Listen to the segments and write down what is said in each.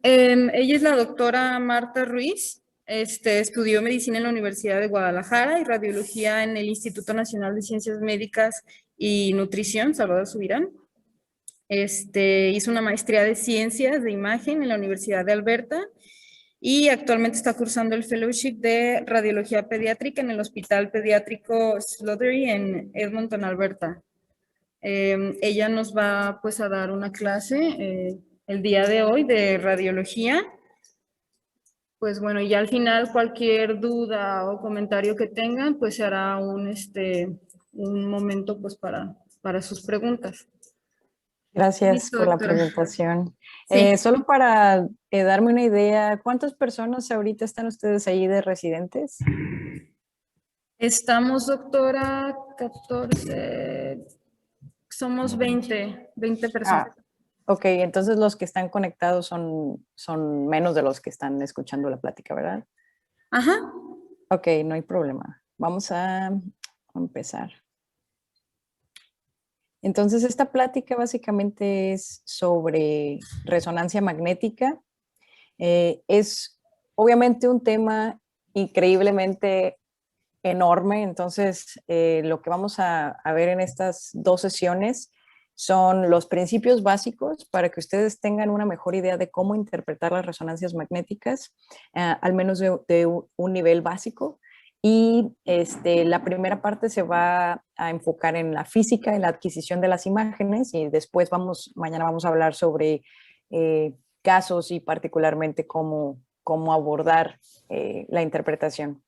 Ella es la doctora Marta Ruiz. Estudió medicina en la Universidad de Guadalajara y radiología en el Instituto Nacional de Ciencias Médicas y Nutrición, Salvador Subirán. Hizo una maestría de Ciencias de Imagen en la Universidad de Alberta y actualmente está cursando el Fellowship de Radiología Pediátrica en el Hospital Pediátrico Slattery en Edmonton, Alberta. Ella nos va pues a dar una clase el día de hoy de radiología. Pues bueno, y ya al final cualquier duda o comentario que tengan, pues se hará un momento pues para sus preguntas. Gracias Listo, por la doctora. presentación. Sí, Solo para darme una idea, ¿cuántas personas ahorita están ustedes ahí de residentes? estamos, doctora, 14, somos 20 personas. Ah, ok, entonces los que están conectados son menos de los que están escuchando la plática, ¿verdad? Ajá, Ok, no hay problema. Vamos a empezar. Entonces, esta plática básicamente es sobre resonancia magnética. Es obviamente un tema increíblemente enorme, entonces lo que vamos a ver en estas dos sesiones son los principios básicos para que ustedes tengan una mejor idea de cómo interpretar las resonancias magnéticas, al menos de un nivel básico. Y la primera parte se va a enfocar en la física, en la adquisición de las imágenes, y después mañana vamos a hablar sobre casos y particularmente cómo abordar la interpretación.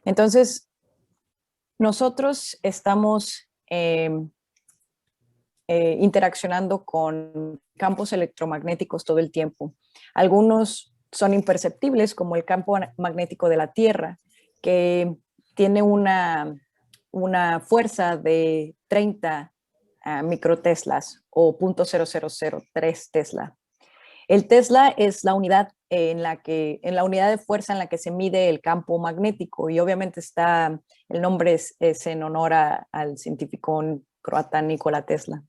Entonces, nosotros estamos interaccionando con campos electromagnéticos todo el tiempo. Algunos son imperceptibles, como el campo magnético de la Tierra, que tiene una fuerza de 30 microteslas o 0.0003 Tesla. El Tesla es la unidad en la unidad de fuerza en la que se mide el campo magnético, y obviamente el nombre es en honor al científico croata Nikola Tesla.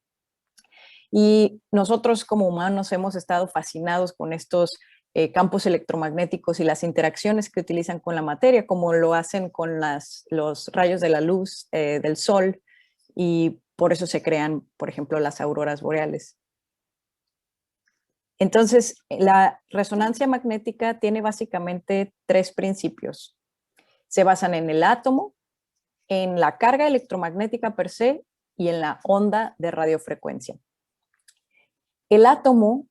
Y nosotros como humanos hemos estado fascinados con estos campos electromagnéticos y las interacciones que utilizan con la materia, como lo hacen con los rayos de la luz del sol, y por eso se crean, por ejemplo, las auroras boreales. Entonces, la resonancia magnética tiene básicamente tres principios. Se basan en el átomo, en la carga electromagnética per se y en la onda de radiofrecuencia. El átomo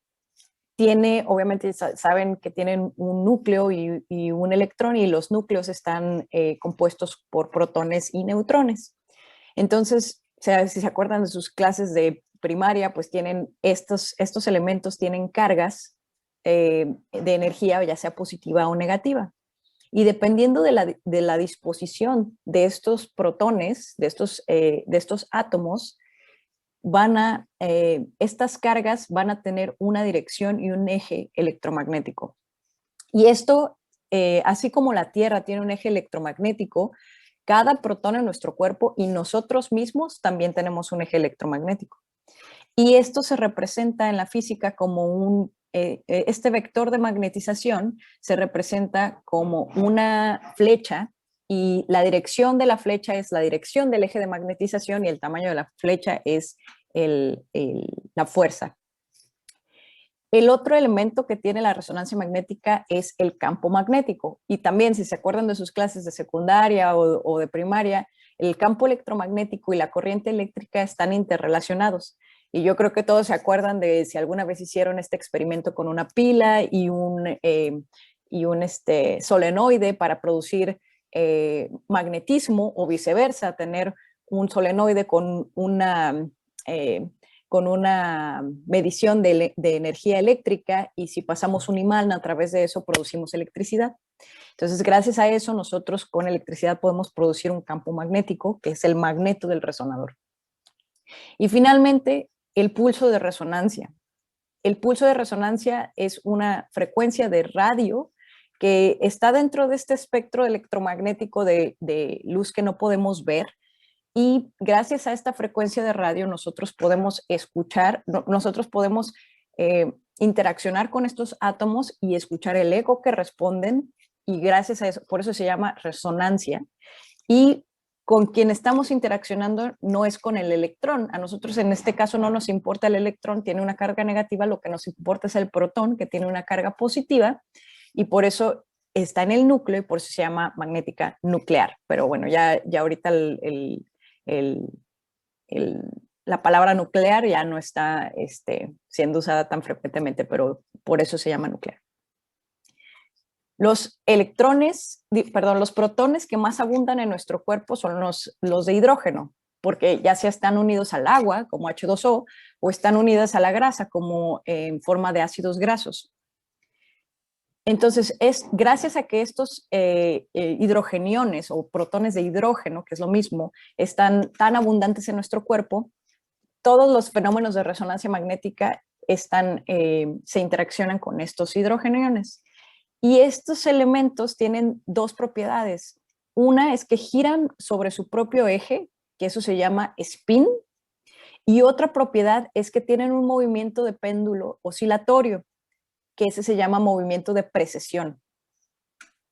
tiene, obviamente saben que tienen un núcleo y un electrón, y los núcleos están compuestos por protones y neutrones. Entonces, si se acuerdan de sus clases de primaria, pues tienen estos elementos tienen cargas de energía, ya sea positiva o negativa. Y dependiendo de la disposición de estos protones, de estos átomos, estas cargas van a tener una dirección y un eje electromagnético. Y esto, así como la Tierra tiene un eje electromagnético, cada protón en nuestro cuerpo y nosotros mismos también tenemos un eje electromagnético. Y esto se representa en la física como este vector de magnetización se representa como una flecha, y la dirección de la flecha es la dirección del eje de magnetización y el tamaño de la flecha es la fuerza. El otro elemento que tiene la resonancia magnética es el campo magnético. Y también, si se acuerdan de sus clases de secundaria o de primaria, el campo electromagnético y la corriente eléctrica están interrelacionados. Y yo creo que todos se acuerdan de si alguna vez hicieron este experimento con una pila y un solenoide para producir magnetismo, o viceversa, tener un solenoide con una medición de energía eléctrica, y si pasamos un imán a través de eso producimos electricidad. Entonces, gracias a eso, nosotros con electricidad podemos producir un campo magnético, que es el magneto del resonador. Y finalmente, el pulso de resonancia. El pulso de resonancia es una frecuencia de radio que está dentro de este espectro electromagnético de luz que no podemos ver, y gracias a esta frecuencia de radio nosotros podemos escuchar, nosotros podemos interaccionar con estos átomos y escuchar el eco que responden, y gracias a eso, por eso se llama resonancia. Y con quien estamos interaccionando no es con el electrón. A nosotros en este caso no nos importa el electrón, tiene una carga negativa, lo que nos importa es el protón, que tiene una carga positiva, y por eso está en el núcleo y por eso se llama magnética nuclear. Pero bueno, ya ahorita el, la palabra nuclear ya no está siendo usada tan frecuentemente, pero por eso se llama nuclear. Los los protones que más abundan en nuestro cuerpo son los de hidrógeno, porque ya sea están unidos al agua, como H2O, o están unidos a la grasa, como en forma de ácidos grasos. Entonces, es gracias a que estos hidrogeniones o protones de hidrógeno, que es lo mismo, están tan abundantes en nuestro cuerpo, todos los fenómenos de resonancia magnética se interaccionan con estos hidrogeniones. Y estos elementos tienen dos propiedades. Una es que giran sobre su propio eje, que eso se llama spin, y otra propiedad es que tienen un movimiento de péndulo oscilatorio, que ese se llama movimiento de precesión.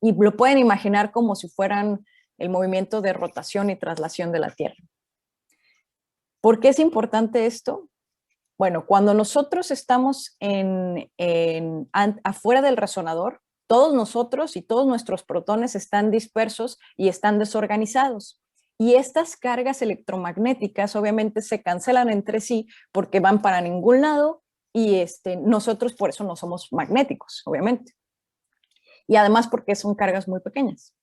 Y lo pueden imaginar como si fueran el movimiento de rotación y traslación de la Tierra. ¿Por qué es importante esto? Bueno, cuando nosotros estamos afuera del resonador, todos nosotros y todos nuestros protones están dispersos y están desorganizados. Y estas cargas electromagnéticas obviamente se cancelan entre sí porque van para ningún lado y nosotros por eso no somos magnéticos, obviamente. Y además porque son cargas muy pequeñas.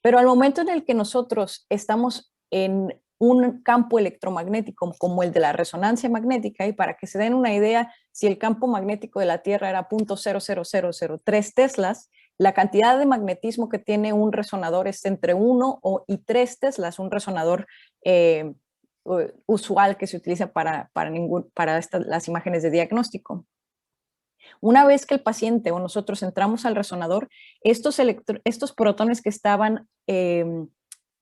Pero al momento en el que nosotros estamos en un campo electromagnético como el de la resonancia magnética, y para que se den una idea, si el campo magnético de la Tierra era 0.00003 teslas, la cantidad de magnetismo que tiene un resonador es entre 1 y 3 teslas, un resonador usual que se utiliza para las imágenes de diagnóstico. Una vez que el paciente o nosotros entramos al resonador, estos protones que estaban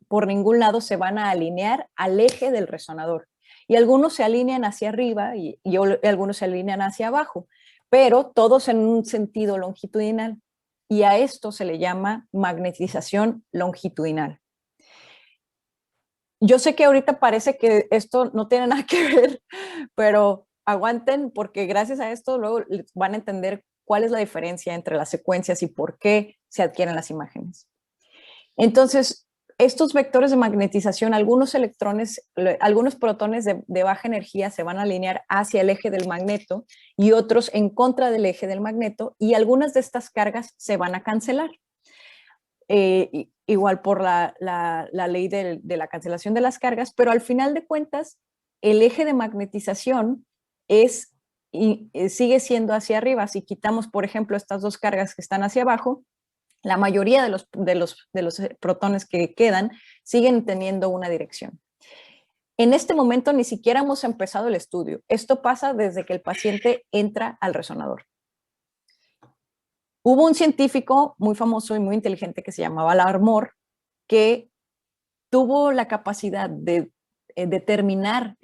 por ningún lado se van a alinear al eje del resonador. Y algunos se alinean hacia arriba y algunos se alinean hacia abajo, pero todos en un sentido longitudinal. Y a esto se le llama magnetización longitudinal. Yo sé que ahorita parece que esto no tiene nada que ver, pero aguanten porque gracias a esto luego van a entender cuál es la diferencia entre las secuencias y por qué se adquieren las imágenes. Entonces, estos vectores de magnetización, algunos protones de baja energía se van a alinear hacia el eje del magneto y otros en contra del eje del magneto, y algunas de estas cargas se van a cancelar. Igual por la ley de la cancelación de las cargas, pero al final de cuentas, el eje de magnetización sigue siendo hacia arriba. Si quitamos, por ejemplo, estas dos cargas que están hacia abajo, la mayoría de los protones que quedan siguen teniendo una dirección. En este momento ni siquiera hemos empezado el estudio. Esto pasa desde que el paciente entra al resonador. Hubo un científico muy famoso y muy inteligente que se llamaba Larmor, que tuvo la capacidad de determinar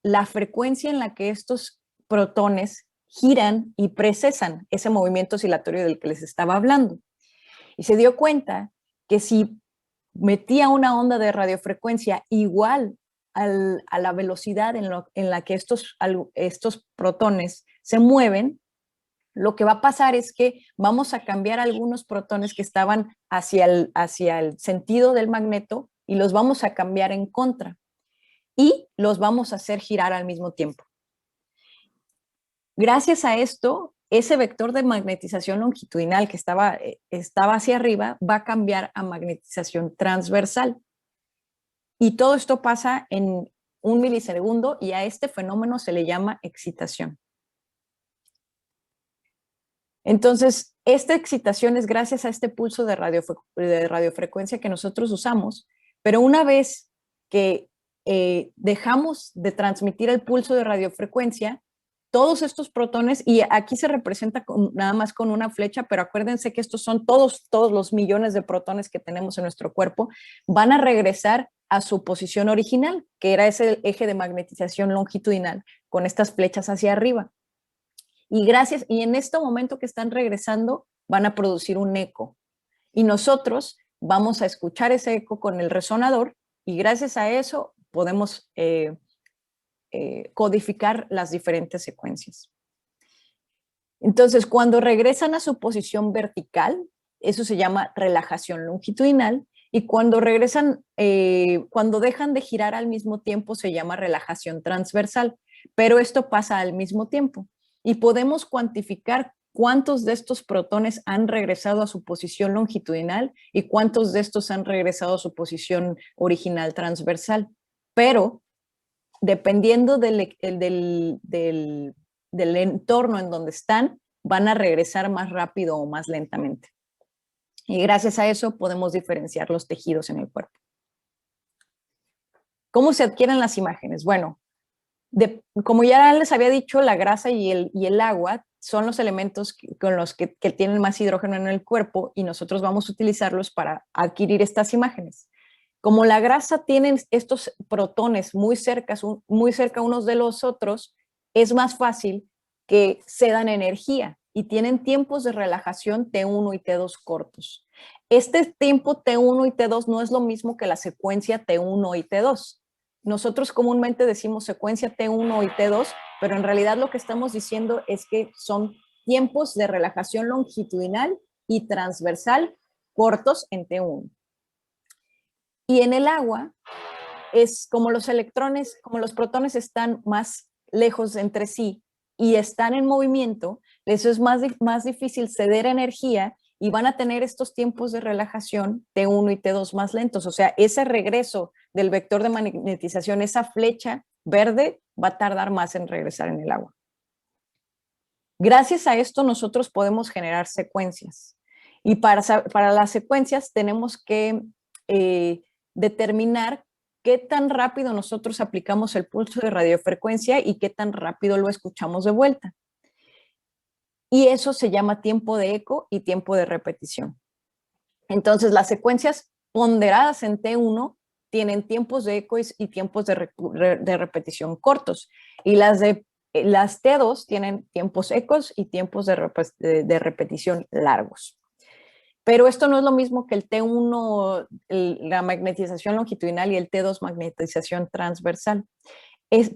la frecuencia en la que estos protones giran y precesan ese movimiento oscilatorio del que les estaba hablando. Y se dio cuenta que si metía una onda de radiofrecuencia igual a la velocidad en la que estos protones se mueven, lo que va a pasar es que vamos a cambiar algunos protones que estaban hacia el sentido del magneto y los vamos a cambiar en contra y los vamos a hacer girar al mismo tiempo. Gracias a esto, ese vector de magnetización longitudinal que estaba hacia arriba va a cambiar a magnetización transversal. Y todo esto pasa en 1 milisegundo y a este fenómeno se le llama excitación. Entonces, esta excitación es gracias a este pulso de radiofrecuencia que nosotros usamos, pero una vez que dejamos de transmitir el pulso de radiofrecuencia, todos estos protones, y aquí se representa nada más con una flecha, pero acuérdense que estos son todos los millones de protones que tenemos en nuestro cuerpo, van a regresar a su posición original, que era ese eje de magnetización longitudinal, con estas flechas hacia arriba. Y en este momento que están regresando, van a producir un eco. Y nosotros vamos a escuchar ese eco con el resonador y gracias a eso podemos codificar las diferentes secuencias. Entonces, cuando regresan a su posición vertical, eso se llama relajación longitudinal, y cuando regresan, cuando dejan de girar al mismo tiempo, se llama relajación transversal, pero esto pasa al mismo tiempo. Y podemos cuantificar cuántos de estos protones han regresado a su posición longitudinal y cuántos de estos han regresado a su posición original transversal. Pero dependiendo del entorno en donde están, van a regresar más rápido o más lentamente. Y gracias a eso podemos diferenciar los tejidos en el cuerpo. ¿Cómo se adquieren las imágenes? Bueno, como ya les había dicho, la grasa y el agua son los elementos con los que tienen más hidrógeno en el cuerpo y nosotros vamos a utilizarlos para adquirir estas imágenes. Como la grasa tiene estos protones muy cerca unos de los otros, es más fácil que cedan energía y tienen tiempos de relajación T1 y T2 cortos. Este tiempo T1 y T2 no es lo mismo que la secuencia T1 y T2. Nosotros comúnmente decimos secuencia T1 y T2, pero en realidad lo que estamos diciendo es que son tiempos de relajación longitudinal y transversal cortos en T1. Y en el agua es como los electrones, como los protones están más lejos entre sí y están en movimiento, eso es más difícil ceder energía y van a tener estos tiempos de relajación T1 y T2 más lentos. O sea, ese regreso del vector de magnetización, esa flecha verde, va a tardar más en regresar en el agua. Gracias a esto nosotros podemos generar secuencias. Y para las secuencias tenemos que determinar qué tan rápido nosotros aplicamos el pulso de radiofrecuencia y qué tan rápido lo escuchamos de vuelta. Y eso se llama tiempo de eco y tiempo de repetición. Entonces, las secuencias ponderadas en T1 tienen tiempos de eco y tiempos de repetición cortos. Y las T2 tienen tiempos ecos y tiempos de repetición largos. Pero esto no es lo mismo que el T1, la magnetización longitudinal, y el T2, magnetización transversal.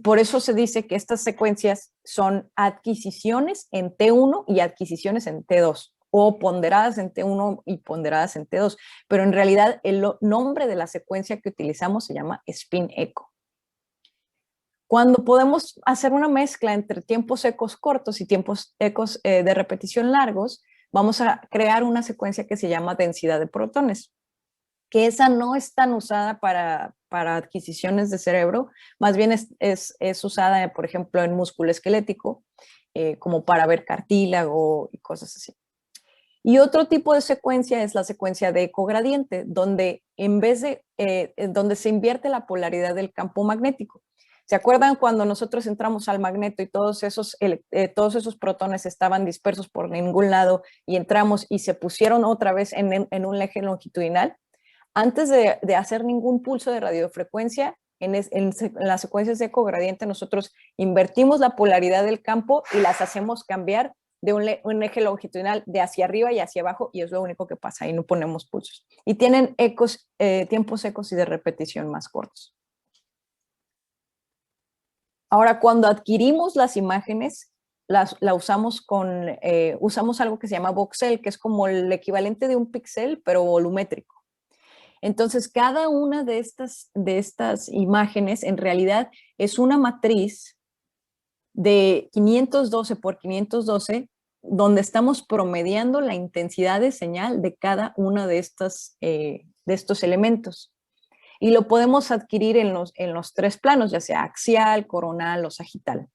Por eso se dice que estas secuencias son adquisiciones en T1 y adquisiciones en T2, o ponderadas en T1 y ponderadas en T2. Pero en realidad el nombre de la secuencia que utilizamos se llama spin eco. Cuando podemos hacer una mezcla entre tiempos ecos cortos y tiempos ecos de repetición largos, vamos a crear una secuencia que se llama densidad de protones, que esa no es tan usada para adquisiciones de cerebro, más bien es usada, por ejemplo, en músculo esquelético, como para ver cartílago y cosas así. Y otro tipo de secuencia es la secuencia de ecogradiente, donde donde se invierte la polaridad del campo magnético. ¿Se acuerdan cuando nosotros entramos al magneto y todos esos protones estaban dispersos por ningún lado y entramos y se pusieron otra vez en un eje longitudinal? Antes de hacer ningún pulso de radiofrecuencia, en las secuencias de ecogradiente nosotros invertimos la polaridad del campo y las hacemos cambiar de un eje longitudinal de hacia arriba y hacia abajo, y es lo único que pasa, y no ponemos pulsos. Y tienen tiempos ecos y de repetición más cortos. Ahora, cuando adquirimos las imágenes, usamos algo que se llama voxel, que es como el equivalente de un píxel, pero volumétrico. Entonces, cada una de estas imágenes en realidad es una matriz de 512 por 512, donde estamos promediando la intensidad de señal de cada uno de estos elementos. Y lo podemos adquirir en los tres planos, ya sea axial, coronal o sagital.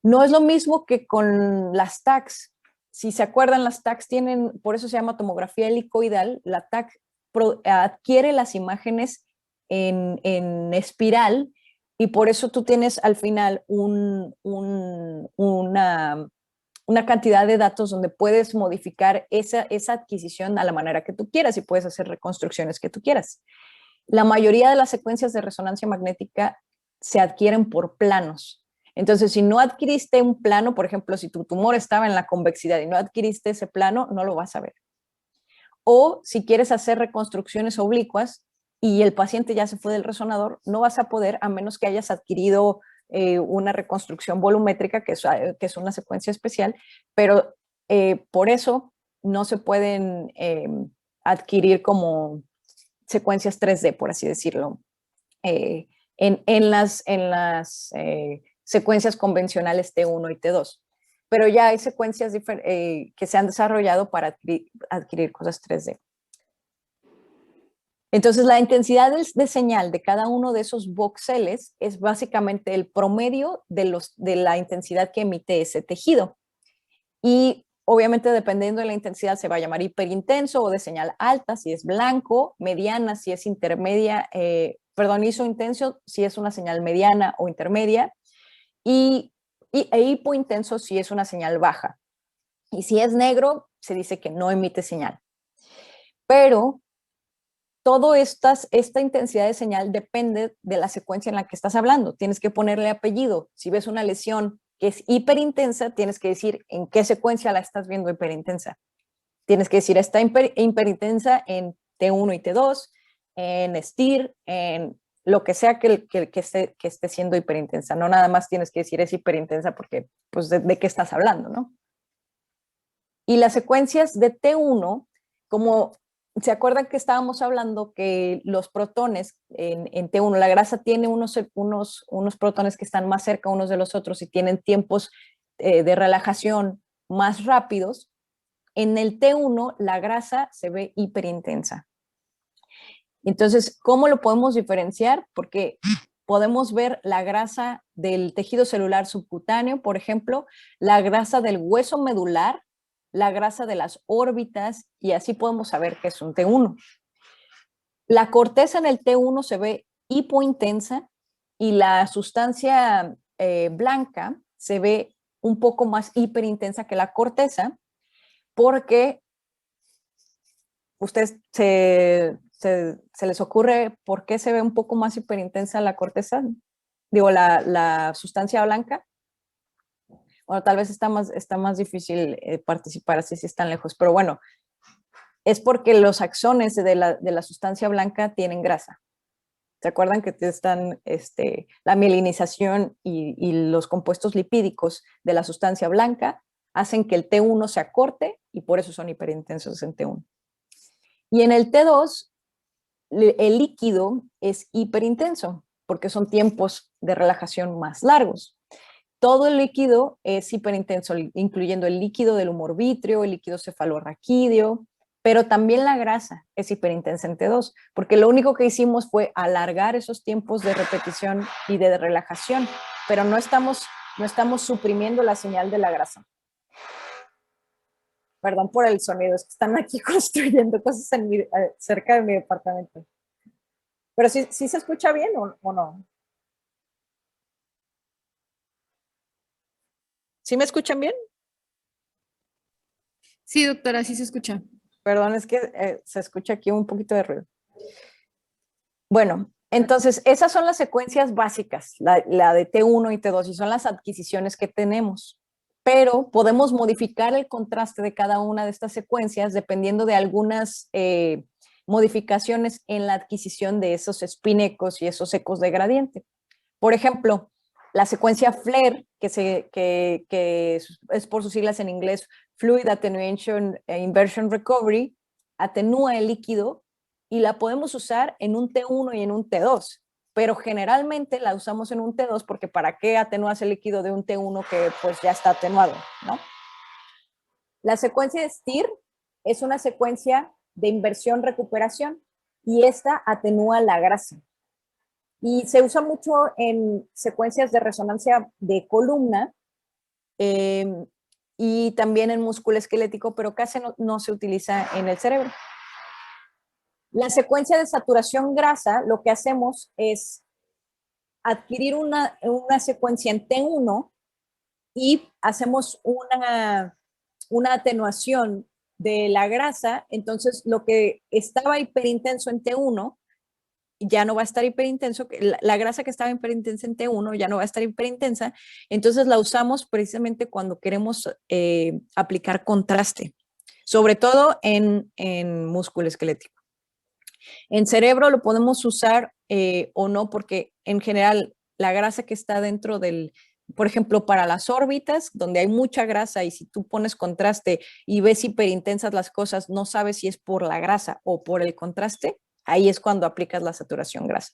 No es lo mismo que con las TACs. Si se acuerdan, las TACs tienen, por eso se llama tomografía helicoidal, la TAC adquiere las imágenes en espiral y por eso tú tienes al final una cantidad de datos donde puedes modificar esa adquisición a la manera que tú quieras y puedes hacer reconstrucciones que tú quieras. La mayoría de las secuencias de resonancia magnética se adquieren por planos. Entonces, si no adquiriste un plano, por ejemplo, si tu tumor estaba en la convexidad y no adquiriste ese plano, no lo vas a ver. O si quieres hacer reconstrucciones oblicuas y el paciente ya se fue del resonador, no vas a poder a menos que hayas adquirido una reconstrucción volumétrica, que es una secuencia especial, pero por eso no se pueden adquirir como secuencias 3D, por así decirlo, en las secuencias convencionales T1 y T2. Pero ya hay secuencias que se han desarrollado para adquirir cosas 3D. Entonces, la intensidad de señal de cada uno de esos voxeles es básicamente el promedio de la intensidad que emite ese tejido. Y obviamente, dependiendo de la intensidad, se va a llamar hiperintenso o de señal alta, si es blanco, mediana, si es intermedia, isointenso, si es una señal mediana o intermedia, e hipointenso, si es una señal baja. Y si es negro, se dice que no emite señal. Pero esta intensidad de señal depende de la secuencia en la que estás hablando. Tienes que ponerle apellido. Si ves una lesión que es hiperintensa, tienes que decir en qué secuencia la estás viendo hiperintensa. Tienes que decir, está hiperintensa en T1 y T2, en STIR, en lo que sea que esté siendo hiperintensa. No nada más tienes que decir es hiperintensa porque, pues, de qué estás hablando, ¿no? Y las secuencias de T1, como ¿se acuerdan que estábamos hablando que los protones en T1, la grasa tiene unos protones que están más cerca unos de los otros y tienen tiempos de relajación más rápidos? En el T1 la grasa se ve hiperintensa. Entonces, ¿cómo lo podemos diferenciar? Porque podemos ver la grasa del tejido celular subcutáneo, por ejemplo, la grasa del hueso medular, la grasa de las órbitas, y así podemos saber que es un T1. La corteza en el T1 se ve hipointensa y la sustancia blanca se ve un poco más hiperintensa que la corteza, porque ustedes se les ocurre por qué se ve un poco más hiperintensa la corteza, digo, la sustancia blanca. Bueno, tal vez está más difícil participar así si están lejos, pero bueno, es porque los axones de la sustancia blanca tienen grasa. ¿Se acuerdan que están la mielinización y los compuestos lipídicos de la sustancia blanca hacen que el T1 se acorte y por eso son hiperintensos en T1? Y en el T2, el líquido es hiperintenso porque son tiempos de relajación más largos. Todo el líquido es hiperintenso, incluyendo el líquido del humor vítreo, el líquido cefalorraquídeo, pero también la grasa es hiperintensa en T2, porque lo único que hicimos fue alargar esos tiempos de repetición y de relajación, pero no estamos suprimiendo la señal de la grasa. Perdón por el sonido, es que están aquí construyendo cosas cerca de mi departamento. Pero ¿sí se escucha bien o no? ¿Sí me escuchan bien? Sí, doctora, sí se escucha. Perdón, es que se escucha aquí un poquito de ruido. Bueno, entonces esas son las secuencias básicas, la de T1 y T2, y son las adquisiciones que tenemos. Pero podemos modificar el contraste de cada una de estas secuencias dependiendo de algunas modificaciones en la adquisición de esos spin ecos y esos ecos de gradiente. Por ejemplo, la secuencia FLAIR, que es por sus siglas en inglés, Fluid Attenuation Inversion Recovery, atenúa el líquido y la podemos usar en un T1 y en un T2, pero generalmente la usamos en un T2 porque ¿para qué atenúas el líquido de un T1 que pues ya está atenuado, ¿no? La secuencia de STIR es una secuencia de inversión-recuperación y esta atenúa la grasa. Y se usa mucho en secuencias de resonancia de columna y también en músculo esquelético, pero casi no se utiliza en el cerebro. La secuencia de saturación grasa, lo que hacemos es adquirir una secuencia en T1 y hacemos una atenuación de la grasa. Entonces, lo que estaba hiperintenso en T1 ya no va a estar hiperintenso, la grasa que estaba hiperintensa en T1 ya no va a estar hiperintensa, entonces la usamos precisamente cuando queremos aplicar contraste, sobre todo en músculo esquelético. En cerebro lo podemos usar o no, porque en general la grasa que está dentro del, por ejemplo, para las órbitas, donde hay mucha grasa y si tú pones contraste y ves hiperintensas las cosas, no sabes si es por la grasa o por el contraste, ahí es cuando aplicas la saturación grasa.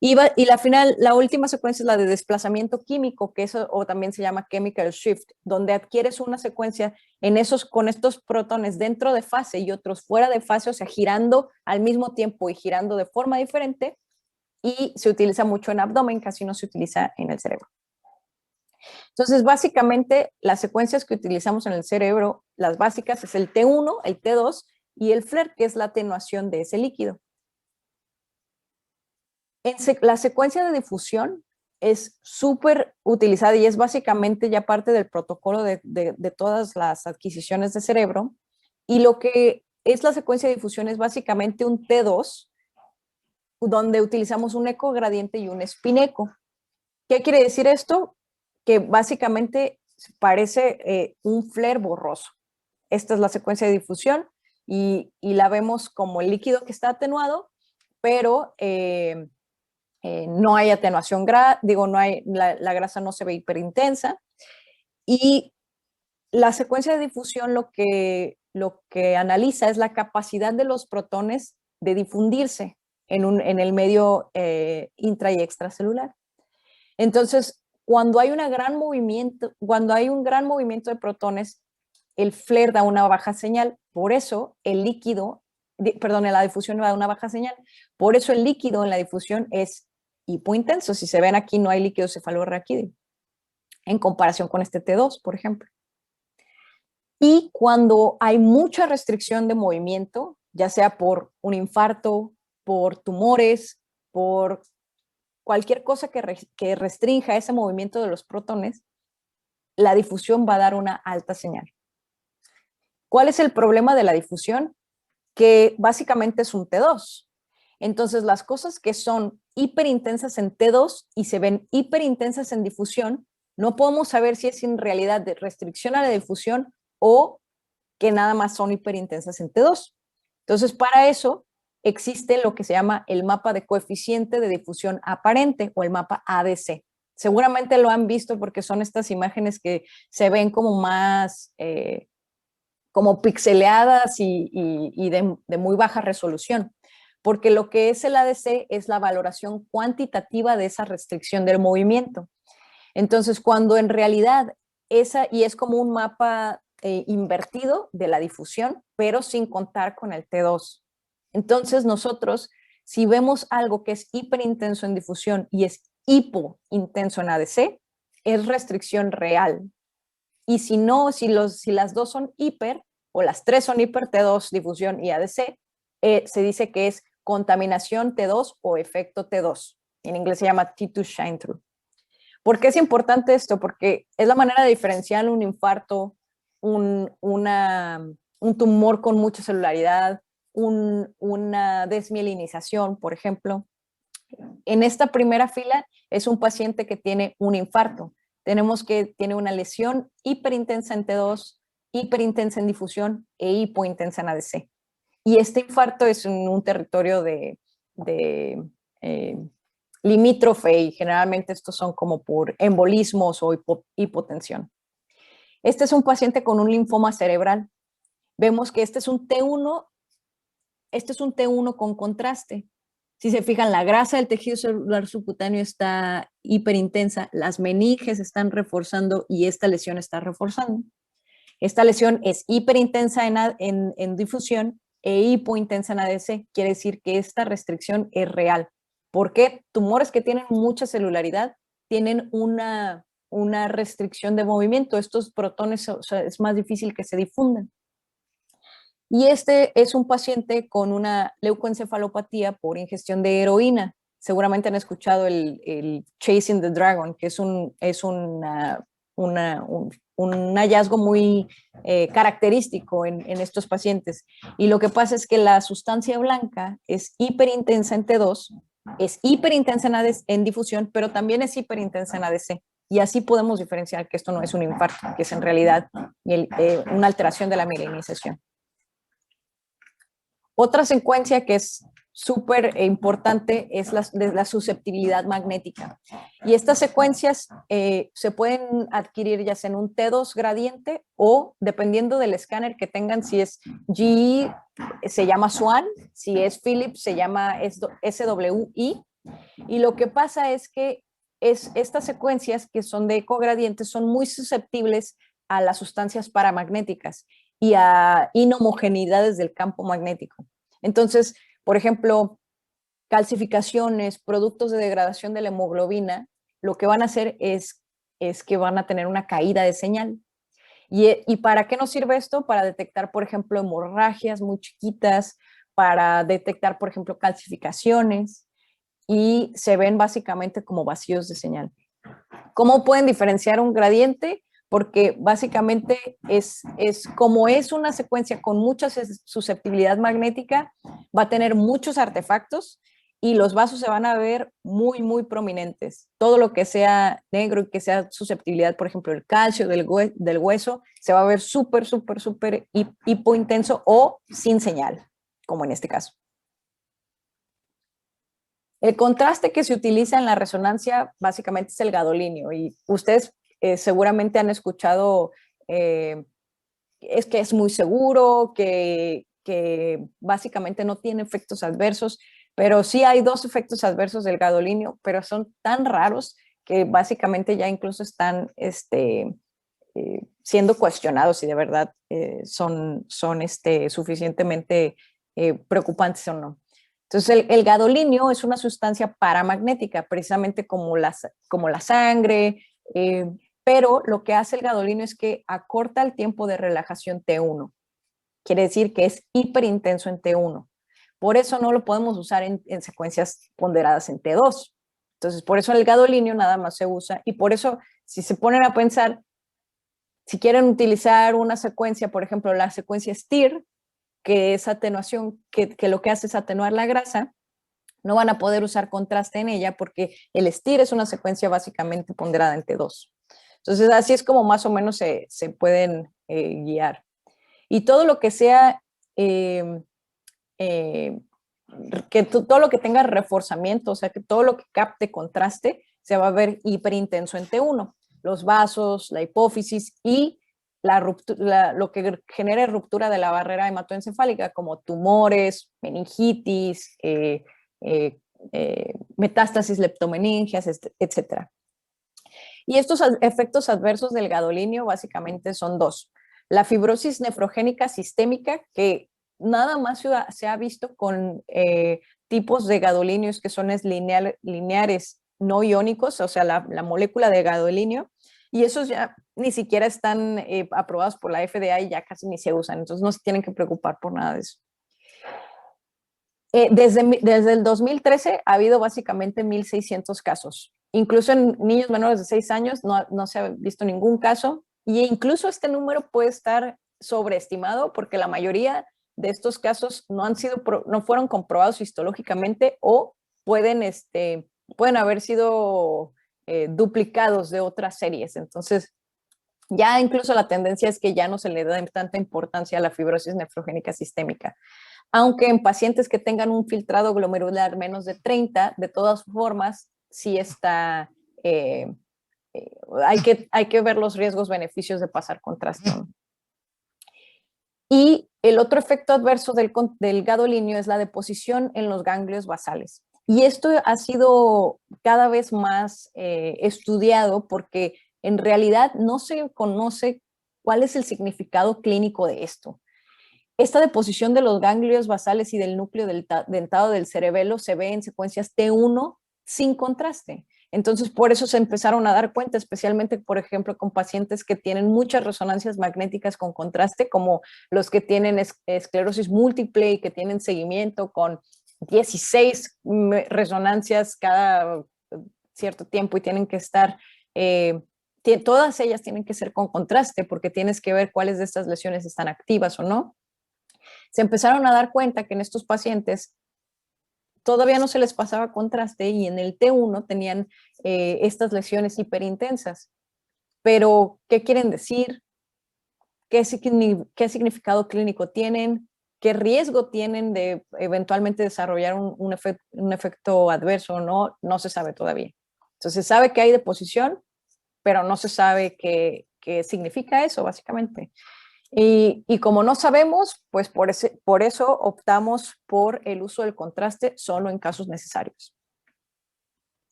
Y la última secuencia es la de desplazamiento químico, que eso o también se llama chemical shift, donde adquieres una secuencia con estos protones dentro de fase y otros fuera de fase, o sea, girando al mismo tiempo y girando de forma diferente, y se utiliza mucho en abdomen, casi no se utiliza en el cerebro. Entonces, básicamente, las secuencias que utilizamos en el cerebro, las básicas, es el T1, el T2 y el FLAIR, que es la atenuación de ese líquido. La secuencia de difusión es súper utilizada y es básicamente ya parte del protocolo de todas las adquisiciones de cerebro. Y lo que es la secuencia de difusión es básicamente un T2, donde utilizamos un ecogradiente y un spin-eco. ¿Qué quiere decir esto? Que básicamente parece un FLAIR borroso. Esta es la secuencia de difusión y la vemos como el líquido que está atenuado, pero no hay atenuación, la grasa no se ve hiperintensa. Y la secuencia de difusión lo que analiza es la capacidad de los protones de difundirse en el medio intra y extracelular. Entonces, cuando hay un gran movimiento de protones, el FLAIR da una baja señal. Por eso el líquido, en la difusión da una baja señal. Por eso el líquido en la difusión es hipointenso. Si se ven aquí, no hay líquido cefalorraquídeo en comparación con este T2, por ejemplo. Y cuando hay mucha restricción de movimiento, ya sea por un infarto, por tumores, por cualquier cosa que restrinja ese movimiento de los protones, la difusión va a dar una alta señal. ¿Cuál es el problema de la difusión? Que básicamente es un T2. Entonces, las cosas que son hiperintensas en T2 y se ven hiperintensas en difusión, no podemos saber si es en realidad de restricción a la difusión o que nada más son hiperintensas en T2. Entonces, para eso existe lo que se llama el mapa de coeficiente de difusión aparente o el mapa ADC. Seguramente lo han visto porque son estas imágenes que se ven como más como pixeleadas y de muy baja resolución, porque lo que es el ADC es la valoración cuantitativa de esa restricción del movimiento. Entonces, cuando en realidad y es como un mapa invertido de la difusión, pero sin contar con el T2. Entonces, nosotros, si vemos algo que es hiperintenso en difusión y es hipointenso en ADC, es restricción real. Y si no, si las dos son hiper, o las tres son hiper, T2, difusión y ADC, se dice que es contaminación T2 o efecto T2. En inglés se llama T2 shine through. ¿Por qué es importante esto? Porque es la manera de diferenciar un infarto, un tumor con mucha celularidad, una desmielinización, por ejemplo. En esta primera fila es un paciente que tiene un infarto. Tenemos que tiene una lesión hiperintensa en T2, hiperintensa en difusión e hipointensa en ADC. Y este infarto es en un territorio limítrofe y generalmente estos son como por embolismos o hipotensión. Este es un paciente con un linfoma cerebral. Vemos que este es un T1 con contraste. Si se fijan, la grasa del tejido celular subcutáneo está hiperintensa, las meninges están reforzando y esta lesión está reforzando. Esta lesión es hiperintensa en difusión e hipointensa en ADC. Quiere decir que esta restricción es real. ¿Por qué? Tumores que tienen mucha celularidad tienen una restricción de movimiento. Estos protones, o sea, es más difícil que se difundan. Y este es un paciente con una leucoencefalopatía por ingestión de heroína. Seguramente han escuchado el Chasing the Dragon, que es un hallazgo muy característico en estos pacientes. Y lo que pasa es que la sustancia blanca es hiperintensa en T2, es hiperintensa en difusión, pero también es hiperintensa en ADC. Y así podemos diferenciar que esto no es un infarto, que es en realidad una alteración de la mielinización. Otra secuencia que es súper importante es la susceptibilidad magnética. Y estas secuencias se pueden adquirir ya sea en un T2 gradiente o dependiendo del escáner que tengan, si es GE se llama SWAN, si es Philips se llama SWI. Y lo que pasa es que estas secuencias que son de ecogradientes son muy susceptibles a las sustancias paramagnéticas y a inhomogeneidades del campo magnético. Entonces, por ejemplo, calcificaciones, productos de degradación de la hemoglobina, lo que van a hacer es que van a tener una caída de señal. ¿Y para qué nos sirve esto? Para detectar, por ejemplo, hemorragias muy chiquitas, para detectar, por ejemplo, calcificaciones, y se ven básicamente como vacíos de señal. ¿Cómo pueden diferenciar un gradiente? Porque básicamente como es una secuencia con mucha susceptibilidad magnética, va a tener muchos artefactos y los vasos se van a ver muy, muy prominentes. Todo lo que sea negro y que sea susceptibilidad, por ejemplo, el calcio del hueso, se va a ver súper, súper, súper hipointenso o sin señal, como en este caso. El contraste que se utiliza en la resonancia básicamente es el gadolinio y ustedes seguramente han escuchado es que es muy seguro, que básicamente no tiene efectos adversos, pero sí hay dos efectos adversos del gadolinio, pero son tan raros que básicamente ya incluso están siendo cuestionados si de verdad son suficientemente preocupantes o no. Entonces, el gadolinio es una sustancia paramagnética, precisamente como la sangre, pero lo que hace el gadolinio es que acorta el tiempo de relajación T1. Quiere decir que es hiperintenso en T1. Por eso no lo podemos usar en secuencias ponderadas en T2. Entonces, por eso el gadolinio nada más se usa, y por eso, si se ponen a pensar, si quieren utilizar una secuencia, por ejemplo, la secuencia STIR, que es atenuación, que lo que hace es atenuar la grasa, no van a poder usar contraste en ella porque el STIR es una secuencia básicamente ponderada en T2. Entonces, así es como más o menos se pueden guiar. Y todo lo que sea, todo lo que tenga reforzamiento, o sea, que todo lo que capte contraste, se va a ver hiperintenso en T1. Los vasos, la hipófisis y lo que genere ruptura de la barrera hematoencefálica, como tumores, meningitis, metástasis leptomeningias, etc. Y estos efectos adversos del gadolinio básicamente son dos. La fibrosis nefrogénica sistémica, que nada más se ha visto con tipos de gadolinios que son lineares no iónicos, o sea, la molécula de gadolinio, y esos ya ni siquiera están aprobados por la FDA y ya casi ni se usan, entonces no se tienen que preocupar por nada de eso. Desde el 2013 ha habido básicamente 1,600 casos. Incluso en niños menores de 6 años no se ha visto ningún caso, y incluso este número puede estar sobreestimado porque la mayoría de estos casos no fueron comprobados histológicamente o pueden haber sido duplicados de otras series. Entonces, ya incluso la tendencia es que ya no se le da tanta importancia a la fibrosis nefrogénica sistémica. Aunque en pacientes que tengan un filtrado glomerular menos de 30, de todas formas, sí está, hay que ver los riesgos-beneficios de pasar contraste. Y el otro efecto adverso del gadolinio es la deposición en los ganglios basales. Y esto ha sido cada vez más estudiado porque en realidad no se conoce cuál es el significado clínico de esto. Esta deposición de los ganglios basales y del núcleo dentado del cerebelo se ve en secuencias T1 sin contraste. Entonces, por eso se empezaron a dar cuenta, especialmente, por ejemplo, con pacientes que tienen muchas resonancias magnéticas con contraste, como los que tienen esclerosis múltiple y que tienen seguimiento con 16 resonancias cada cierto tiempo y tienen que estar todas ellas tienen que ser con contraste porque tienes que ver cuáles de estas lesiones están activas o no. Se empezaron a dar cuenta que en estos pacientes todavía no se les pasaba contraste y en el T1 tenían estas lesiones hiperintensas. Pero, ¿qué quieren decir? ¿Qué significado clínico tienen? ¿Qué riesgo tienen de eventualmente desarrollar un efecto adverso o no? No se sabe todavía. Entonces, se sabe que hay deposición, pero no se sabe qué significa eso, básicamente. Y como no sabemos, pues por eso optamos por el uso del contraste solo en casos necesarios.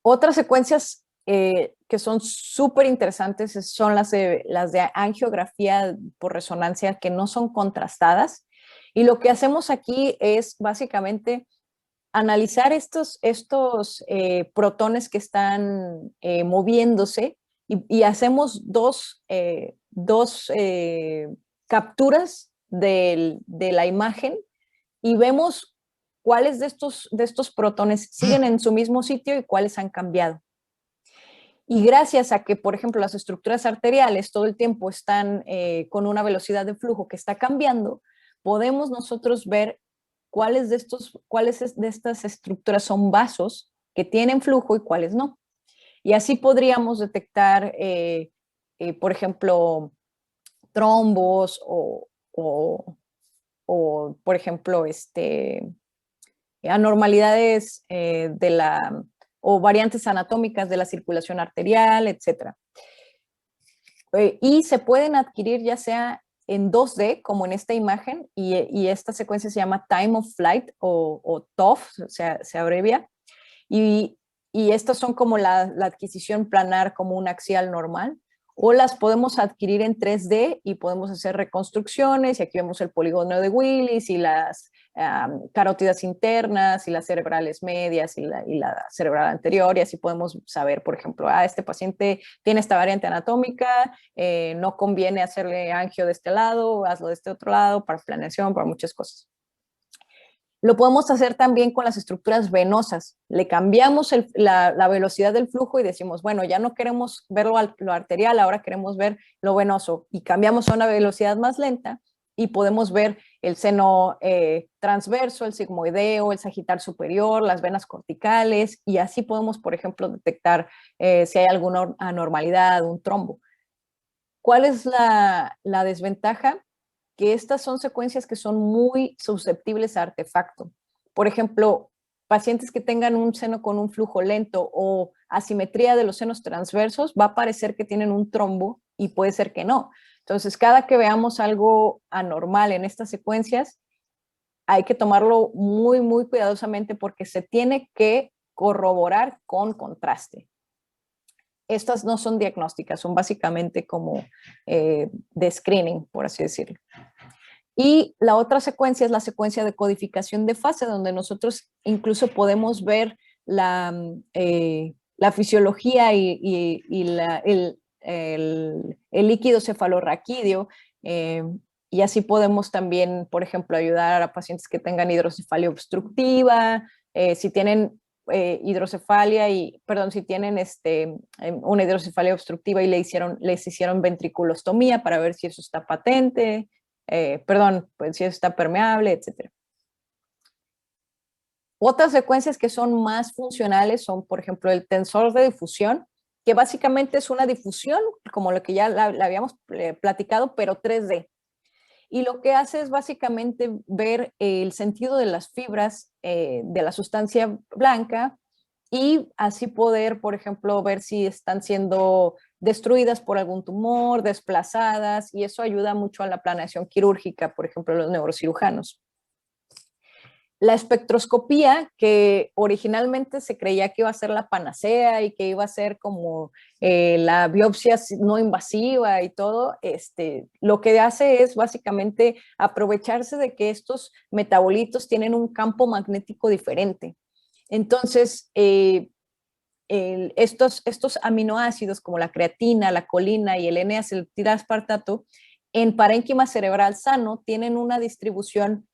Otras secuencias que son súper interesantes son las de angiografía por resonancia que no son contrastadas. Y lo que hacemos aquí es básicamente analizar estos protones que están moviéndose y hacemos dos capturas de la imagen y vemos cuáles de estos protones siguen en su mismo sitio y cuáles han cambiado. Y gracias a que, por ejemplo, las estructuras arteriales todo el tiempo están con una velocidad de flujo que está cambiando, podemos nosotros ver cuáles de estas estructuras son vasos que tienen flujo y cuáles no. Y así podríamos detectar, por ejemplo, trombos o por ejemplo, anormalidades o variantes anatómicas de la circulación arterial, etc. Y se pueden adquirir ya sea en 2D, como en esta imagen, y esta secuencia se llama Time of Flight o TOF, se abrevia, y estas son como la adquisición planar como un axial normal, o las podemos adquirir en 3D y podemos hacer reconstrucciones, y aquí vemos el polígono de Willis y las carótidas internas y las cerebrales medias y la cerebral anterior, y así podemos saber, por ejemplo, este paciente tiene esta variante anatómica, no conviene hacerle angio de este lado, hazlo de este otro lado, para planeación, para muchas cosas. Lo podemos hacer también con las estructuras venosas. Le cambiamos la velocidad del flujo y decimos, bueno, ya no queremos ver lo arterial, ahora queremos ver lo venoso. Y cambiamos a una velocidad más lenta y podemos ver el seno transverso, el sigmoideo, el sagital superior, las venas corticales, y así podemos, por ejemplo, detectar si hay alguna anormalidad, un trombo. ¿Cuál es la desventaja? Que estas son secuencias que son muy susceptibles a artefacto. Por ejemplo, pacientes que tengan un seno con un flujo lento o asimetría de los senos transversos, va a parecer que tienen un trombo y puede ser que no. Entonces, cada que veamos algo anormal en estas secuencias, hay que tomarlo muy, muy cuidadosamente porque se tiene que corroborar con contraste. Estas no son diagnósticas, son básicamente como de screening, por así decirlo. Y la otra secuencia es la secuencia de codificación de fase, donde nosotros incluso podemos ver la fisiología y el líquido cefalorraquídeo, y así podemos también, por ejemplo, ayudar a pacientes que tengan hidrocefalia obstructiva, si tienen hidrocefalia si tienen una hidrocefalia obstructiva y les hicieron ventriculostomía para ver si eso está patente, pues si eso está permeable, etc. Otras secuencias que son más funcionales son, por ejemplo, el tensor de difusión, que básicamente es una difusión, como lo que ya la habíamos platicado, pero 3D. Y lo que hace es básicamente ver el sentido de las fibras de la sustancia blanca y así poder, por ejemplo, ver si están siendo destruidas por algún tumor, desplazadas, y eso ayuda mucho a la planeación quirúrgica, por ejemplo, los neurocirujanos. La espectroscopía, que originalmente se creía que iba a ser la panacea y que iba a ser como la biopsia no invasiva y todo, lo que hace es básicamente aprovecharse de que estos metabolitos tienen un campo magnético diferente. Entonces, estos aminoácidos como la creatina, la colina y el N-acetiltiraspartato en parénquima cerebral sano tienen una distribución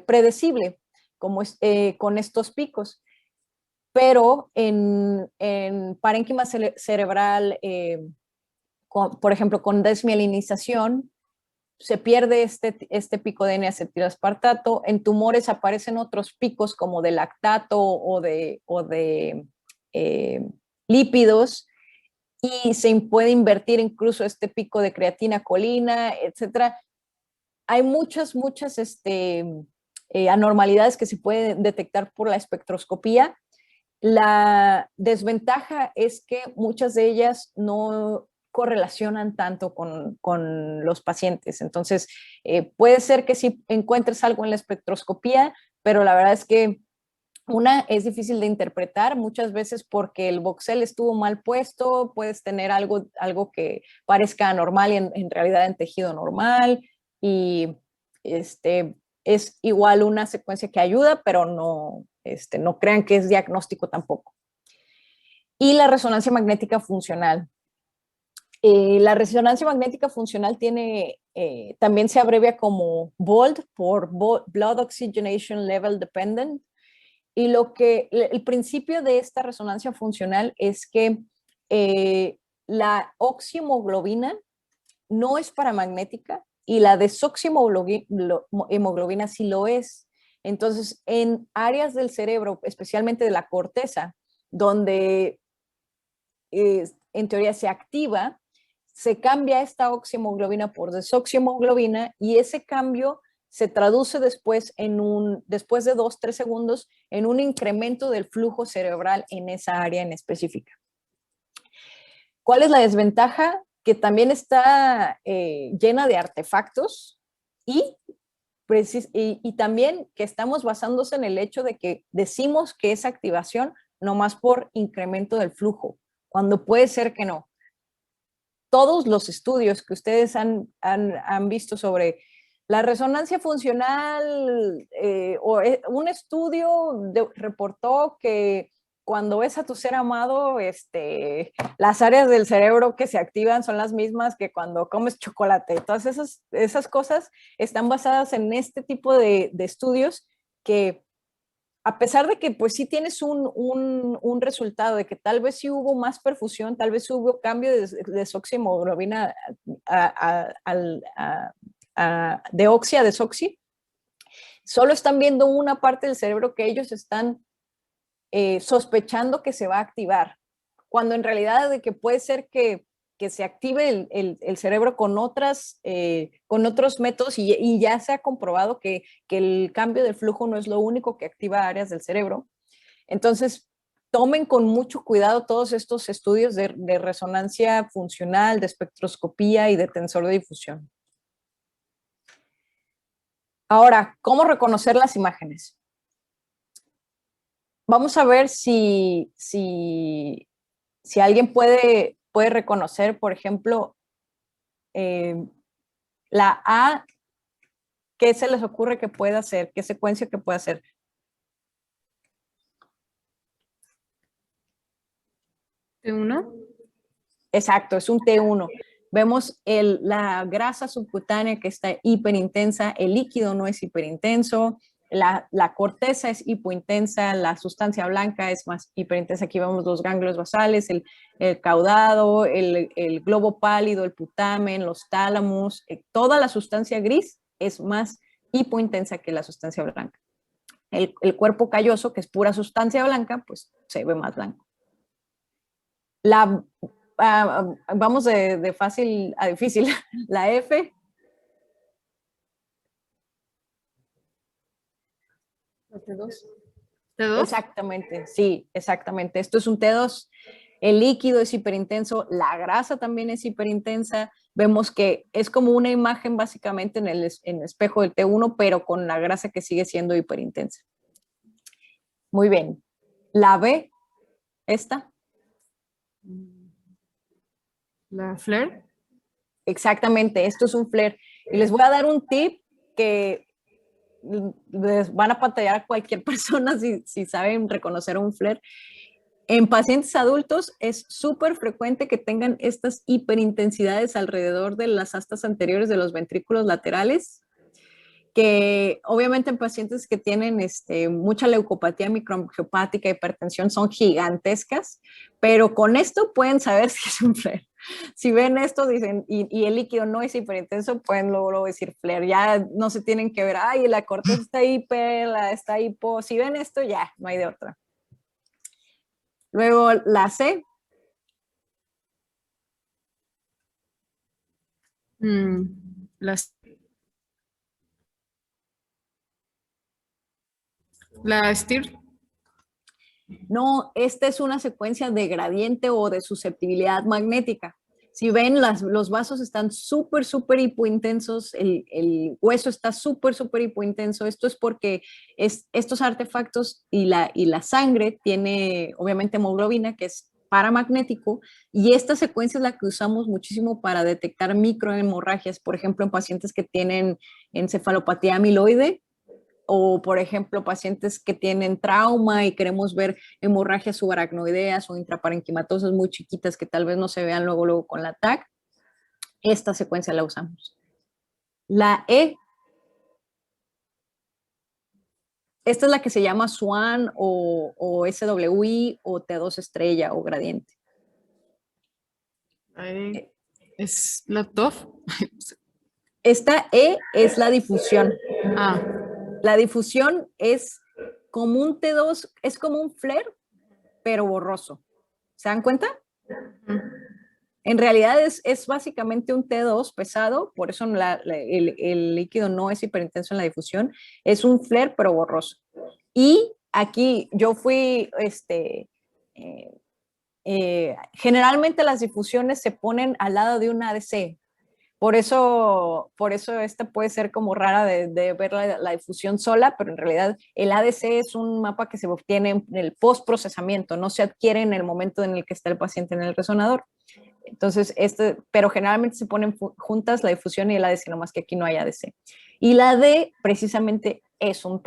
predecible con estos picos. pero en parénquima cerebral, por ejemplo, con desmielinización, se pierde este pico de N-acetilaspartato. En tumores aparecen otros picos como de lactato o de lípidos, y se puede invertir incluso este pico de creatina, colina, etcétera. Hay muchas anormalidades que se pueden detectar por la espectroscopía. La desventaja es que muchas de ellas no correlacionan tanto con los pacientes. Entonces, puede ser que sí encuentres algo en la espectroscopía, pero la verdad es que una es difícil de interpretar muchas veces porque el voxel estuvo mal puesto, puedes tener algo que parezca anormal y en realidad en tejido normal, y es igual una secuencia que ayuda, pero no crean que es diagnóstico tampoco. Y la resonancia magnética funcional. La resonancia magnética funcional también se abrevia como BOLD, por Blood Oxygenation Level Dependent. Y el principio de esta resonancia funcional es que la oximoglobina no es paramagnética y la desoximoglobina sí lo es. Entonces, en áreas del cerebro, especialmente de la corteza, donde en teoría se activa, se cambia esta oximoglobina por desoximoglobina, y ese cambio se traduce después después de 2-3 segundos en un incremento del flujo cerebral en esa área en específica. ¿Cuál es la desventaja? Que también está llena de artefactos, y también que estamos basándose en el hecho de que decimos que es activación nomás por incremento del flujo, cuando puede ser que no. Todos los estudios que ustedes han visto sobre la resonancia funcional, un estudio reportó que cuando ves a tu ser amado, las áreas del cerebro que se activan son las mismas que cuando comes chocolate. Todas esas cosas están basadas en este tipo de estudios que, a pesar de que pues sí tienes un resultado de que tal vez sí hubo más perfusión, tal vez hubo cambio de desoximoglobina de oxi a desoxi, solo están viendo una parte del cerebro que ellos están sospechando que se va a activar, cuando en realidad de que puede ser que se active el cerebro con otros métodos, y ya se ha comprobado que el cambio del flujo no es lo único que activa áreas del cerebro. Entonces, tomen con mucho cuidado todos estos estudios de resonancia funcional, de espectroscopía y de tensor de difusión. Ahora, ¿cómo reconocer las imágenes? Vamos a ver si alguien puede reconocer, por ejemplo, la A. ¿Qué se les ocurre que pueda hacer? ¿Qué secuencia que puede hacer? ¿T1? Exacto, es un T1. Vemos la grasa subcutánea que está hiperintensa, el líquido no es hiperintenso, la corteza es hipointensa, la sustancia blanca es más hiperintensa. Aquí vemos los ganglios basales, el caudado, el globo pálido, el putamen, los tálamos. Toda la sustancia gris es más hipointensa que la sustancia blanca. El cuerpo calloso, que es pura sustancia blanca, pues se ve más blanco. Vamos de fácil a difícil. La F. T2. ¿T2? Exactamente, sí, exactamente. Esto es un T2. El líquido es hiperintenso, la grasa también es hiperintensa. Vemos que es como una imagen básicamente en el espejo del T1, pero con la grasa que sigue siendo hiperintensa. Muy bien. La B, esta. ¿La flare? Exactamente, esto es un flare. Y les voy a dar un tip que les van a pantallar a cualquier persona si saben reconocer un flare. En pacientes adultos es súper frecuente que tengan estas hiperintensidades alrededor de las astas anteriores de los ventrículos laterales, que obviamente en pacientes que tienen mucha leucopatía microangiopática, hipertensión, son gigantescas, pero con esto pueden saber si es un flare. Si ven esto, dicen, y el líquido no es hiperintenso, pueden luego decir flare. Ya no se tienen que ver, ay, la corteza está hiper, la está hipo. Si ven esto, ya, no hay de otra. Luego la C. Las La STIR. No, esta es una secuencia de gradiente o de susceptibilidad magnética. Si ven, los vasos están súper, súper hipointensos, el hueso está súper, súper hipointenso. Esto es porque estos artefactos y la sangre tiene, obviamente, hemoglobina, que es paramagnético, y esta secuencia es la que usamos muchísimo para detectar microhemorragias, por ejemplo, en pacientes que tienen encefalopatía amiloide, o por ejemplo pacientes que tienen trauma y queremos ver hemorragias subaracnoideas o intraparenquimatosas muy chiquitas que tal vez no se vean luego con la TAC, esta secuencia la usamos. La E, esta es la que se llama SWAN o SWI o T2 estrella o gradiente. Es la TOF. Esta E es la difusión. Ah. La difusión es como un T2, es como un flare, pero borroso. ¿Se dan cuenta? En realidad es básicamente un T2 pesado, por eso el líquido no es hiperintenso en la difusión, es un flare pero borroso. Y aquí yo fui, generalmente las difusiones se ponen al lado de un ADC, por eso esta puede ser como rara de ver la difusión sola, pero en realidad el ADC es un mapa que se obtiene en el postprocesamiento, no se adquiere en el momento en el que está el paciente en el resonador. Entonces, pero generalmente se ponen juntas la difusión y el ADC, nomás que aquí no hay ADC. Y la D precisamente es un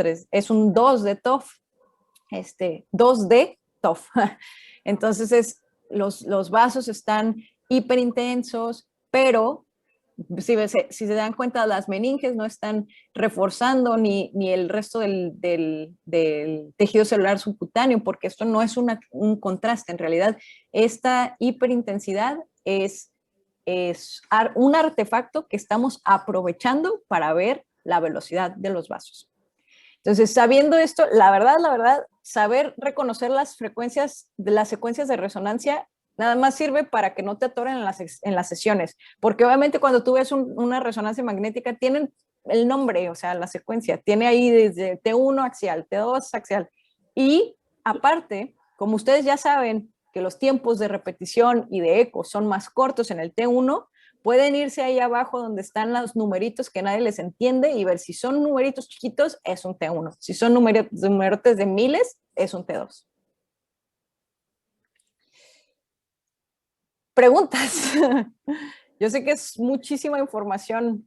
2 de TOF, 2D TOF. Entonces, los vasos están hiperintensos, pero si se dan cuenta, las meninges no están reforzando ni el resto del tejido celular subcutáneo, porque esto no es un contraste. En realidad, esta hiperintensidad es un artefacto que estamos aprovechando para ver la velocidad de los vasos. Entonces, sabiendo esto, la verdad, saber reconocer las frecuencias de las secuencias de resonancia nada más sirve para que no te atoren en las sesiones, porque obviamente cuando tú ves una resonancia magnética tienen el nombre, o sea, la secuencia, tiene ahí desde T1 axial, T2 axial, y aparte, como ustedes ya saben que los tiempos de repetición y de eco son más cortos en el T1, pueden irse ahí abajo donde están los numeritos que nadie les entiende y ver si son numeritos chiquitos, es un T1. Si son numerotes de miles, es un T2. Preguntas. Yo sé que es muchísima información.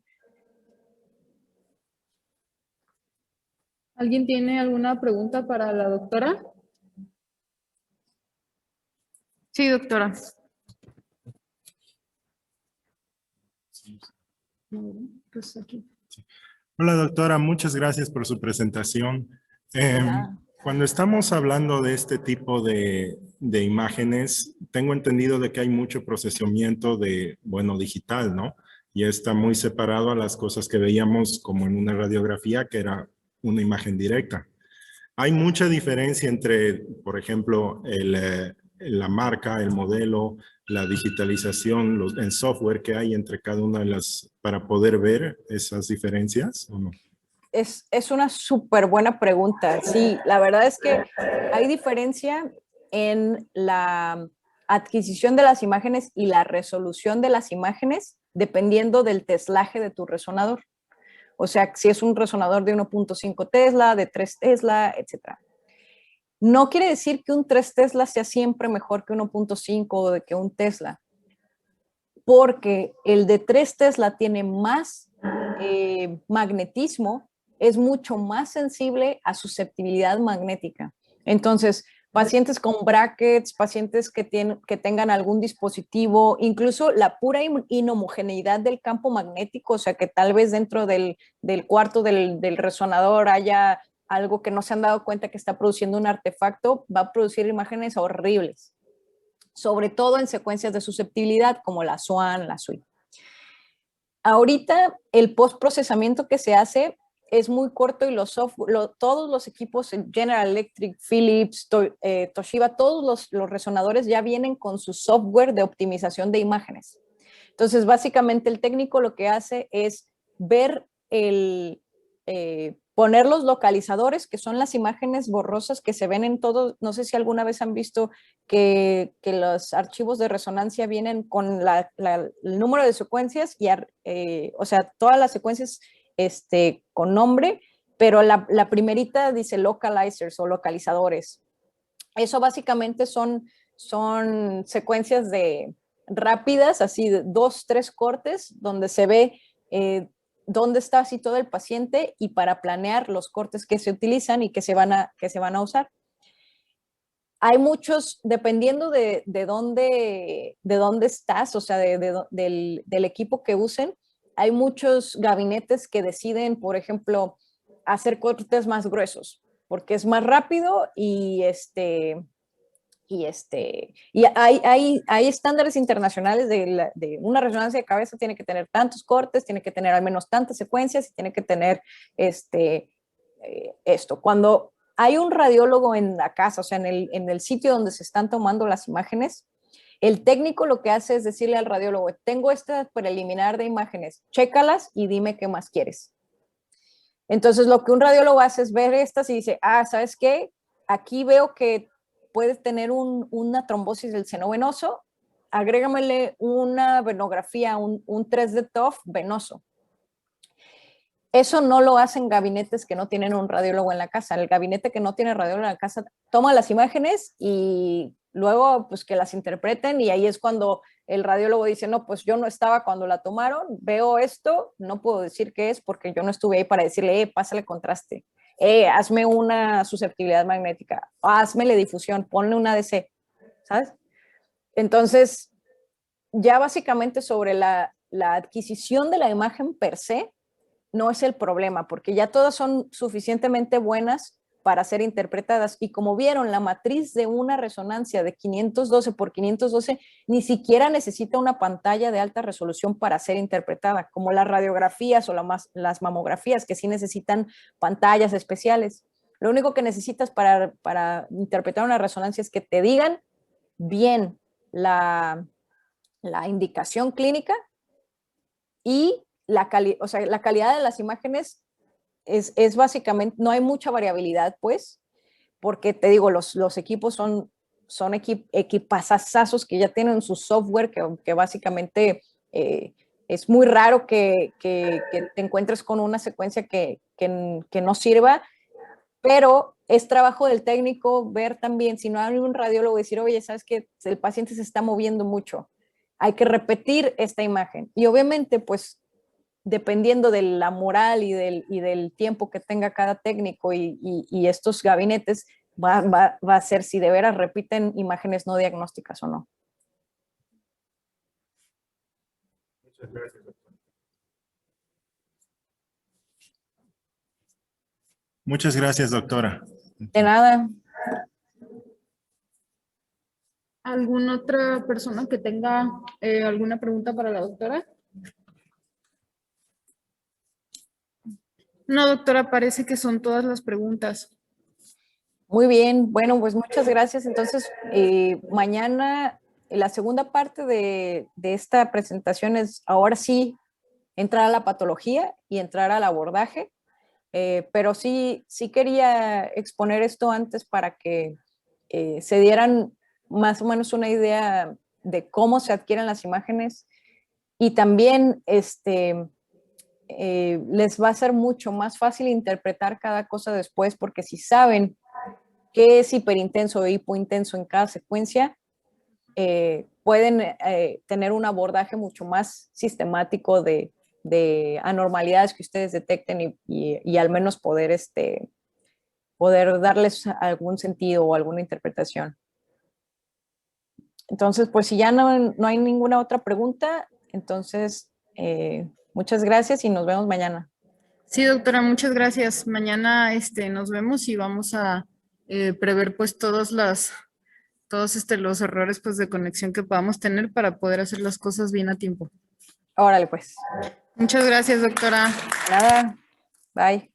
¿Alguien tiene alguna pregunta para la doctora? Sí, doctora. Pues aquí. Hola doctora, muchas gracias por su presentación. Cuando estamos hablando de este tipo de imágenes, tengo entendido de que hay mucho procesamiento digital, ¿no? Y está muy separado a las cosas que veíamos como en una radiografía, que era una imagen directa. Hay mucha diferencia entre, por ejemplo, la marca, el modelo, la digitalización, el software que hay entre cada una de las, para poder ver esas diferencias, ¿o no? Es una súper buena pregunta. Sí, la verdad es que hay diferencia en la adquisición de las imágenes y la resolución de las imágenes dependiendo del teslaje de tu resonador. O sea, si es un resonador de 1.5 Tesla, de 3 Tesla, etc. No quiere decir que un 3 Tesla sea siempre mejor que 1.5 o de que un Tesla, porque el de 3 Tesla tiene más magnetismo, es mucho más sensible a susceptibilidad magnética. Entonces, pacientes con brackets, pacientes que tengan algún dispositivo, incluso la pura inhomogeneidad del campo magnético, o sea, que tal vez dentro del cuarto del resonador haya algo que no se han dado cuenta que está produciendo un artefacto, va a producir imágenes horribles, sobre todo en secuencias de susceptibilidad como la SWAN, la SWI. Ahorita el postprocesamiento que se hace es muy corto y todos los equipos, General Electric, Philips, Toshiba, todos los resonadores ya vienen con su software de optimización de imágenes. Entonces, básicamente el técnico lo que hace es ver poner los localizadores, que son las imágenes borrosas que se ven en todos. No sé si alguna vez han visto que los archivos de resonancia vienen con el número de secuencias, o sea, todas las secuencias con nombre, pero la primerita dice localizers o localizadores. Eso básicamente son secuencias rápidas, así de 2, 3 cortes, donde se ve dónde está situado el paciente y para planear los cortes que se utilizan y que se van a usar. Hay muchos, dependiendo de dónde estás, o sea, del equipo que usen, hay muchos gabinetes que deciden, por ejemplo, hacer cortes más gruesos, porque es más rápido y hay estándares internacionales de una resonancia de cabeza tiene que tener tantos cortes, tiene que tener al menos tantas secuencias y tiene que tener esto. Cuando hay un radiólogo en la casa, o sea, en el sitio donde se están tomando las imágenes, el técnico lo que hace es decirle al radiólogo, tengo esta preliminar de imágenes, chécalas y dime qué más quieres. Entonces, lo que un radiólogo hace es ver estas y dice, ¿sabes qué? Aquí veo que puedes tener una trombosis del seno venoso, agrégamele una venografía, un 3D TOF venoso. Eso no lo hacen gabinetes que no tienen un radiólogo en la casa. El gabinete que no tiene radiólogo en la casa toma las imágenes y luego pues que las interpreten y ahí es cuando el radiólogo dice, no, pues yo no estaba cuando la tomaron, veo esto, no puedo decir qué es porque yo no estuve ahí para decirle, pásale contraste, hazme una susceptibilidad magnética, hazme la difusión, ponle una ADC, ¿sabes? Entonces, ya básicamente sobre la adquisición de la imagen per se, no es el problema, porque ya todas son suficientemente buenas para ser interpretadas. Y como vieron, la matriz de una resonancia de 512 por 512 ni siquiera necesita una pantalla de alta resolución para ser interpretada, como las radiografías o las mamografías, que sí necesitan pantallas especiales. Lo único que necesitas para interpretar una resonancia es que te digan bien la indicación clínica y la calidad de las imágenes es básicamente, no hay mucha variabilidad, pues, porque te digo, los equipos son equipazazos que ya tienen su software que básicamente es muy raro que te encuentres con una secuencia que no sirva, pero es trabajo del técnico ver también, si no hay un radiólogo, decir, oye, ¿sabes qué? El paciente se está moviendo mucho, hay que repetir esta imagen. Y obviamente, pues, dependiendo de la moral y del tiempo que tenga cada técnico y estos gabinetes, va a ser si de veras repiten imágenes no diagnósticas o no. Muchas gracias, doctor. Muchas gracias, doctora. De nada. ¿Alguna otra persona que tenga alguna pregunta para la doctora? No, doctora, parece que son todas las preguntas. Muy bien, bueno, pues muchas gracias. Entonces, mañana, la segunda parte de esta presentación es, ahora sí, entrar a la patología y entrar al abordaje, pero sí quería exponer esto antes para que se dieran más o menos una idea de cómo se adquieren las imágenes y también les va a ser mucho más fácil interpretar cada cosa después, porque si saben qué es hiperintenso o hipointenso en cada secuencia, pueden tener un abordaje mucho más sistemático de anormalidades que ustedes detecten y al menos poder poder darles algún sentido o alguna interpretación. Entonces, pues si ya no hay ninguna otra pregunta, entonces muchas gracias y nos vemos mañana. Sí, doctora, muchas gracias. Mañana nos vemos y vamos a prever pues todos los errores pues de conexión que podamos tener para poder hacer las cosas bien a tiempo. Órale, pues. Muchas gracias, doctora. Nada. Bye.